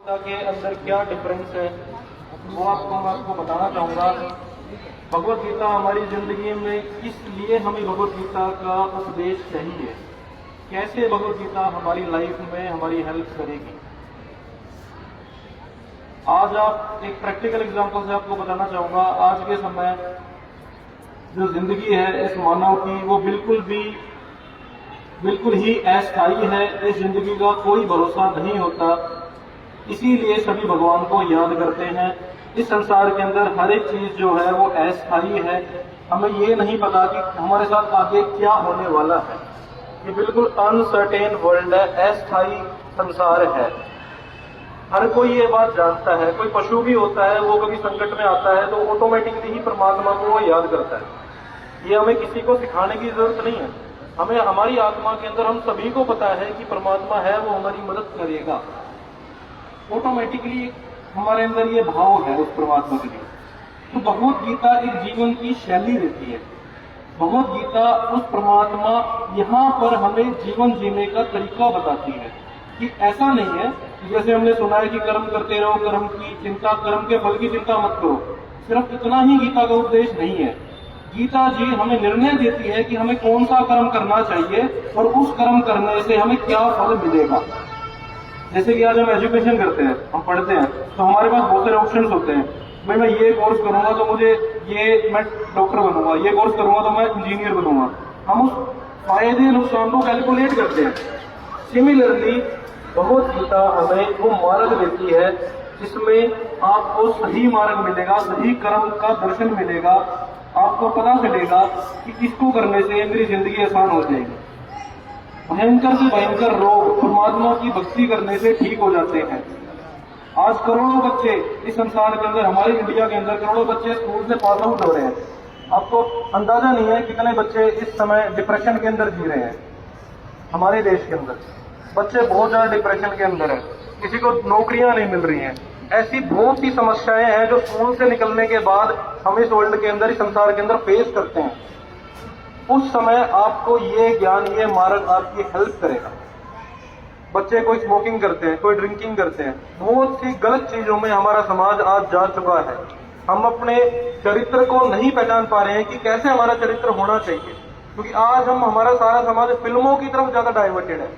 गीता के अंदर क्या डिफरेंस है वो मैं आपको बताना चाहूँगा। भगवत गीता हमारी जिंदगी में किस लिए हमें भगवत गीता का उपदेश चाहिए, कैसे भगवत गीता हमारी लाइफ में हमारी हेल्प करेगी। आज आप एक प्रैक्टिकल एग्जांपल से आपको बताना चाहूँगा। आज के समय जो जिंदगी है इस मानव की वो बिल्कुल ही अस्थायी है। इस जिंदगी का कोई भरोसा नहीं होता, इसीलिए सभी भगवान को याद करते हैं। इस संसार के अंदर हर एक चीज जो है वो अस्थायी है। हमें ये नहीं पता कि हमारे साथ आगे क्या होने वाला है। ये बिल्कुल अनसर्टेन वर्ल्ड है, अस्थायी संसार है। हर कोई ये बात जानता है। कोई पशु भी होता है, वो कभी संकट में आता है तो ऑटोमेटिकली ही परमात्मा को वो याद करता है। ये हमें किसी को सिखाने की जरूरत नहीं है। हमें हमारी आत्मा के अंदर हम सभी को पता है कि परमात्मा है, वो हमारी मदद करेगा। ऑटोमेटिकली हमारे अंदर ये भाव है उस परमात्मा के लिए। तो भगवत गीता एक जीवन की शैली देती है। भगवत गीता उस परमात्मा यहाँ पर हमें जीवन जीने का तरीका बताती है कि ऐसा नहीं है जैसे हमने सुना है कि कर्म करते रहो, कर्म की चिंता, कर्म के फल की चिंता मत करो। सिर्फ इतना ही गीता का उपदेश नहीं है। गीता जी हमें निर्णय देती है कि हमें कौन सा कर्म करना चाहिए और उस कर्म करने से हमें क्या फल मिलेगा। जैसे कि आज हम एजुकेशन करते हैं, हम पढ़ते हैं, तो हमारे पास बहुत सारे ऑप्शंस होते हैं। भाई मैं ये कोर्स करूंगा तो मैं डॉक्टर बनूंगा, ये कोर्स करूंगा तो मैं इंजीनियर बनूंगा। हम उस फायदे नुकसान को कैलकुलेट करते हैं। सिमिलरली भगवत गीता हमें वो मार्ग देती है जिसमें आपको सही मार्ग मिलेगा, सही कर्म का दर्शन मिलेगा। आपको पता चलेगा कि इसको करने से मेरी जिंदगी आसान हो जाएगी। भयंकर से भयंकर रोग परमात्मा की भक्ति करने से ठीक हो जाते हैं। आज करोड़ों बच्चे इस संसार के अंदर, हमारे इंडिया के अंदर करोड़ों बच्चे स्कूल से पास आउट हो रहे हैं। आपको अंदाजा नहीं है कितने बच्चे इस समय डिप्रेशन के अंदर जी रहे हैं। हमारे देश के अंदर बच्चे बहुत ज्यादा डिप्रेशन के अंदर है, किसी को नौकरियां नहीं मिल रही हैं। ऐसी बहुत सी समस्याएं हैं जो स्कूल से निकलने के बाद हम इस वर्ल्ड के अंदर, इस संसार के अंदर फेस करते हैं। उस समय आपको ये ज्ञान, ये मार्ग आपकी हेल्प करेगा। बच्चे कोई स्मोकिंग करते हैं, कोई ड्रिंकिंग करते हैं, बहुत सी गलत चीजों में हमारा समाज आज जा चुका है। हम अपने चरित्र को नहीं पहचान पा रहे हैं कि कैसे हमारा चरित्र होना चाहिए, क्योंकि आज हमारा सारा समाज फिल्मों की तरफ ज्यादा डाइवर्टेड है।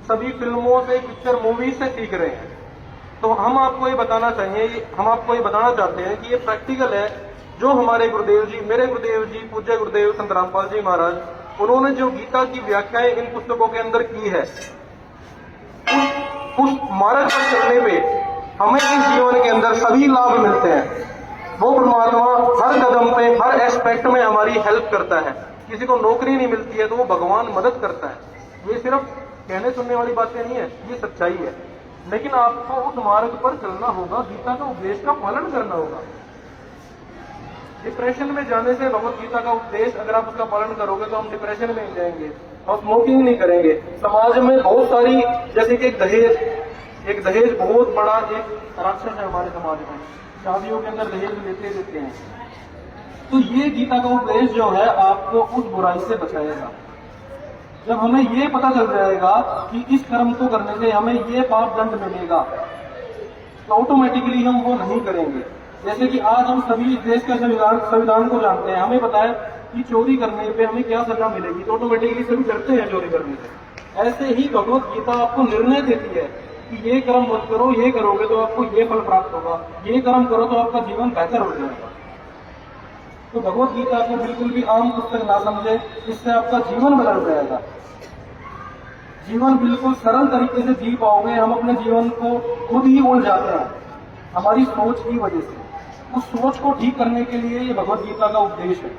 सभी फिल्मों से, पिक्चर मूवीज से सीख रहे हैं। तो हम आपको ये बताना चाहते हैं कि ये प्रैक्टिकल है। जो हमारे गुरुदेव जी, मेरे गुरुदेव जी, पूज्य गुरुदेव संत रामपाल जी महाराज, उन्होंने जो गीता की व्याख्याएं इन पुस्तकों के अंदर की है, उस मार्ग पर चलने में हमें इस जीवन के अंदर सभी लाभ मिलते हैं। वो परमात्मा हर कदम पे, हर एस्पेक्ट में हमारी हेल्प करता है। किसी को नौकरी नहीं मिलती है तो वो भगवान मदद करता है। ये सिर्फ कहने सुनने वाली बातें नहीं है, ये सच्चाई है। लेकिन आपको उस मार्ग पर चलना होगा, गीता का उपदेश का पालन करना होगा। डिप्रेशन में जाने से भगवत गीता का उपदेश अगर आप उसका पालन करोगे तो हम डिप्रेशन में नहीं जाएंगे और स्मोकिंग नहीं करेंगे। समाज में बहुत सारी, जैसे कि एक दहेज बहुत बड़ा एक राक्षस है हमारे समाज में। शादियों के अंदर दहेज लेते देते हैं। तो ये गीता का उपदेश जो है आपको उस बुराई से बचाएगा। जब हमें ये पता चल जाएगा कि इस कर्म को करने से हमें ये पाप दंड मिलेगा, तो ऑटोमेटिकली हम वो नहीं करेंगे। जैसे कि आज हम सभी देश के संविधान को जानते हैं। हमें पता है कि चोरी करने पे हमें क्या सजा मिलेगी, तो ऑटोमेटिकली सभी डरते हैं चोरी करने से। ऐसे ही भगवत गीता आपको निर्णय देती है कि ये कर्म मत करो, ये करोगे तो आपको ये फल प्राप्त होगा, ये कर्म करो तो आपका जीवन बेहतर हो जाएगा। तो भगवत गीता को बिल्कुल भी आम पुस्तक ना समझे, इससे आपका जीवन बदल जाएगा। जीवन बिल्कुल सरल तरीके से जी पाओगे। हम अपने जीवन को खुद ही उलझाते हैं हमारी सोच की वजह से। उस सोच को ठीक करने के लिए ये भगवत गीता का उपदेश है।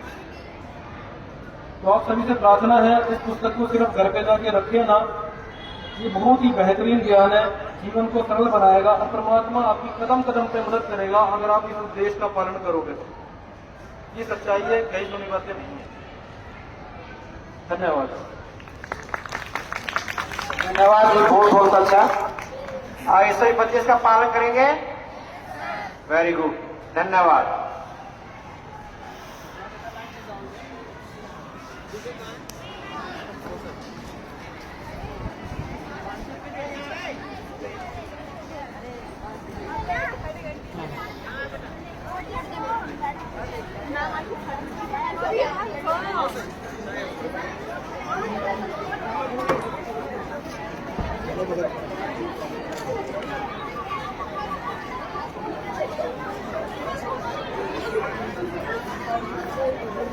तो आप सभी से प्रार्थना है, इस पुस्तक को सिर्फ घर पे जाके रखिए ना। ये बहुत ही बेहतरीन ज्ञान है, जीवन को सरल बनाएगा और परमात्मा आपकी कदम कदम पे मदद करेगा अगर आप इस उपदेश का पालन करोगे तो। ये सच्चाई है, कहीं सुनी बातें नहीं है। धन्यवाद। धन्यवाद जी, बहुत बहुत अच्छा। ऐसे ही बच्चे इसका पालन करेंगे। वेरी गुड, धन्यवाद। 5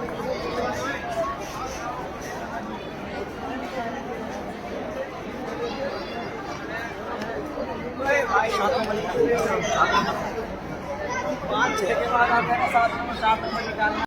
छः के बाद आते हैं, 7 नंबर निकालना।